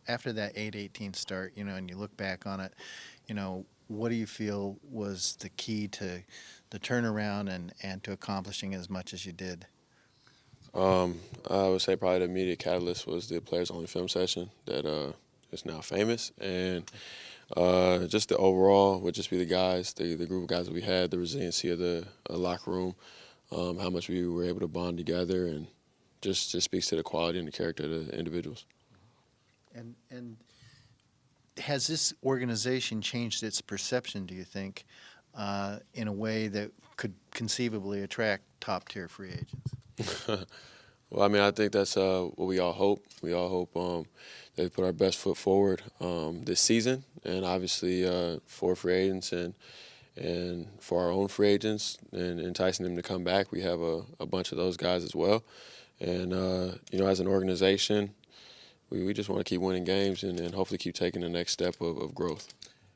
after that 8-18 start, and you look back on it, what do you feel was the key to the turnaround and to accomplishing as much as you did? I would say probably the immediate catalyst was the players only film session that is now famous, and just the overall would just be the guys, the group of guys that we had, the resiliency of the locker room, how much we were able to bond together, and just speaks to the quality and the character of the individuals. And has this organization changed its perception, do you think, in a way that could conceivably attract top-tier free agents? Well, I mean, I think that's what we all hope. We all hope that we put our best foot forward this season, and obviously for free agents and for our own free agents and enticing them to come back. We have a bunch of those guys as well. And, as an organization, we just want to keep winning games and hopefully keep taking the next step of growth.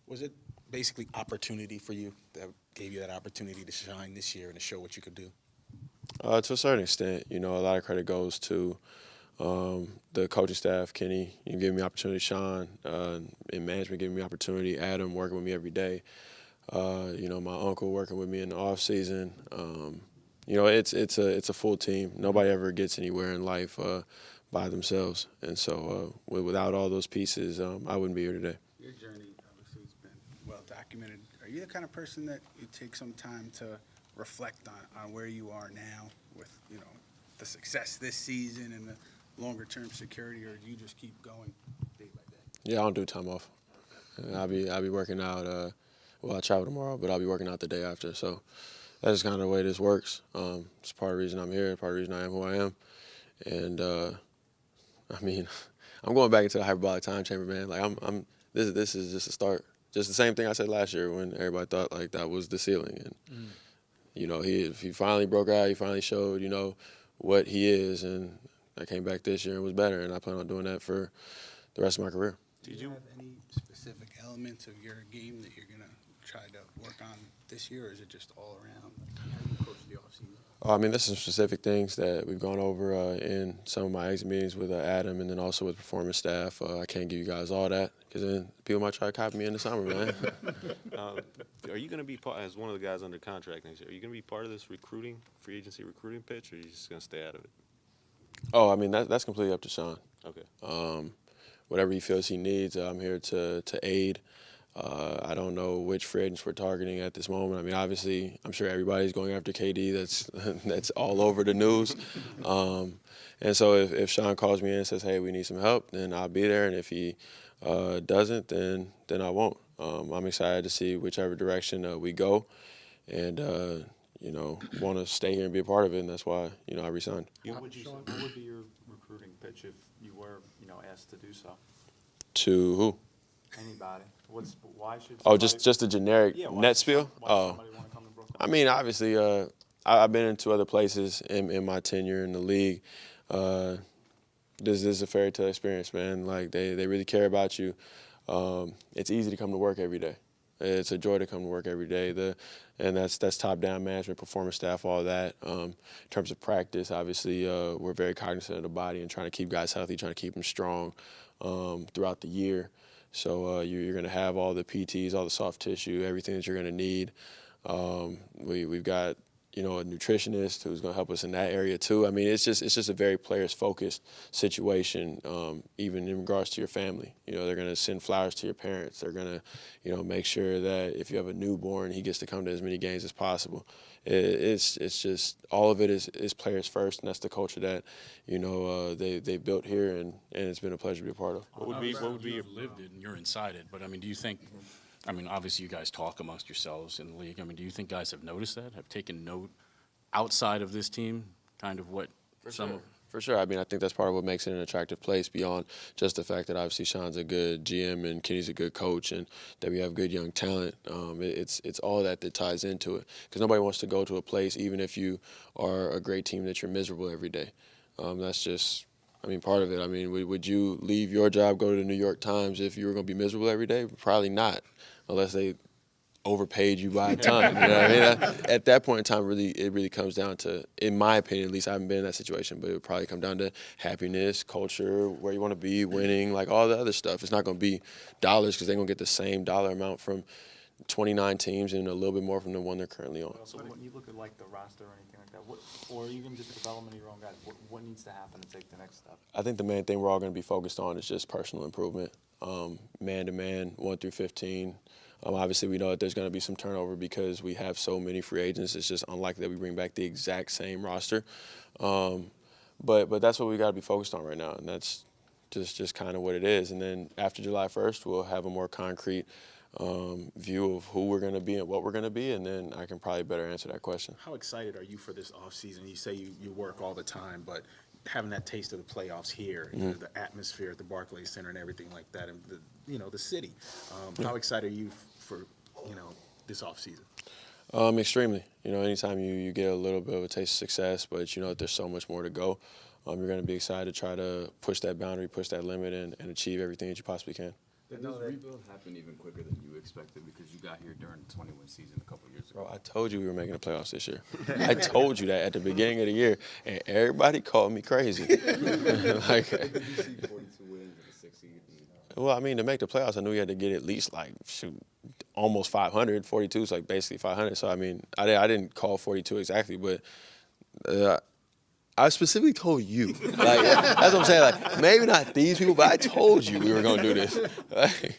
Was it basically opportunity for you that gave you that opportunity to shine this year and to show what you could do? To a certain extent, a lot of credit goes to the coaching staff, Kenny, giving me opportunity, Sean, in management giving me opportunity, Adam working with me every day, my uncle working with me in the off season. It's a full team. Nobody ever gets anywhere in life by themselves, and so without all those pieces, I wouldn't be here today. Your journey obviously has been well documented. Are you the kind of person that you take some time to reflect on where you are now with the success this season and the longer term security, or do you just keep going day by day? Yeah, I don't do time off. I'll be working out. I travel tomorrow, but I'll be working out the day after. So that's kind of the way this works. It's part of the reason I'm here. Part of the reason I am who I am. And I mean, I'm going back into the hyperbolic time chamber, man. Like I'm. This is just a start. Just the same thing I said last year when everybody thought like that was the ceiling. And he finally broke out. He finally showed what he is, and I came back this year and was better. And I plan on doing that for the rest of my career. Did you have any specific elements of your game that you're gonna try to work on this year, or is it just all around? How do you approach the offseason? I mean, there's some specific things that we've gone over in some of my exit meetings with Adam and then also with performance staff. I can't give you guys all that because then people might try to copy me in the summer, man. Are you going to be part, as one of the guys under contract next year, are you going to be part of this free agency recruiting pitch, or are you just going to stay out of it? Oh, I mean, that's completely up to Sean. Okay. Whatever he feels he needs, I'm here to aid. I don't know which free agents we're targeting at this moment. I mean, obviously, I'm sure everybody's going after KD. That's all over the news. And so if Sean calls me in and says, hey, we need some help, then I'll be there. And if he doesn't, then I won't. I'm excited to see whichever direction we go and, want to stay here and be a part of it. And that's why, I resigned. What would be your recruiting pitch if you were, asked to do so? To who? Anybody? Why should? Oh, just a generic net spiel? Why Oh. somebody want to come to Brooklyn? I mean, obviously, I've been in two other places in my tenure in the league. This is a fairy tale experience, man. Like, they really care about you. It's easy to come to work every day. It's a joy to come to work every day. And that's top-down management, performance staff, all that. In terms of practice, obviously, we're very cognizant of the body and trying to keep guys healthy, trying to keep them strong throughout the year. So you're going to have all the PTs, all the soft tissue, everything that you're going to need. We've got a nutritionist who's going to help us in that area too. I mean, it's just a very players-focused situation, even in regards to your family. They're going to send flowers to your parents. They're going to, make sure that if you have a newborn, he gets to come to as many games as possible. It's just all of it is players first, and that's the culture that they built here, and it's been a pleasure to be a part of. What would be your lived it and you're inside it, but I mean, do you think? I mean, obviously you guys talk amongst yourselves in the league. I mean, do you think guys have noticed that? Have taken note outside of this team, kind of what For sure. I mean, I think that's part of what makes it an attractive place beyond just the fact that obviously Sean's a good GM and Kenny's a good coach and that we have good young talent. It's all that ties into it because nobody wants to go to a place, even if you are a great team, that you're miserable every day. That's just, part of it. I mean, would you leave your job, go to the New York Times if you were going to be miserable every day? Probably not, unless they overpaid you by a ton. You know what I mean? At that point in time, it really comes down to, in my opinion, at least I haven't been in that situation, but it would probably come down to happiness, culture, where you want to be, winning, like all the other stuff. It's not going to be dollars because they're going to get the same dollar amount from 29 teams and a little bit more from the one they're currently on. So when you look at like the roster or anything like that, or even just development of your own guys, what needs to happen to take the next step? I think the main thing we're all going to be focused on is just personal improvement, man-to-man, 1 through 15. Obviously, we know that there's going to be some turnover because we have so many free agents. It's just unlikely that we bring back the exact same roster. But that's what we got to be focused on right now, and that's just kind of what it is. And then after July 1st, we'll have a more concrete view of who we're going to be and what we're going to be, and then I can probably better answer that question. How excited are you for this offseason? You say you work all the time, but having that taste of the playoffs here, you know, the atmosphere at the Barclays Center and everything like that, and the city. How excited are you for this offseason? Extremely. Anytime you get a little bit of a taste of success, but you know that there's so much more to go, you're going to be excited to try to push that boundary, push that limit, and achieve everything that you possibly can. Did this rebuild happen even quicker than you expected because you got here during the 20-win season a couple years ago? Bro, I told you we were making the playoffs this year. I told you that at the beginning of the year, and everybody called me crazy. Did you see 42 wins and a 6 seed? Well, I mean, to make the playoffs, I knew we had to get at least almost 500. 42 is like basically 500. So I mean, I didn't call 42 exactly, but I specifically told you. Like, that's what I'm saying. Like, maybe not these people, but I told you we were going to do this. Like,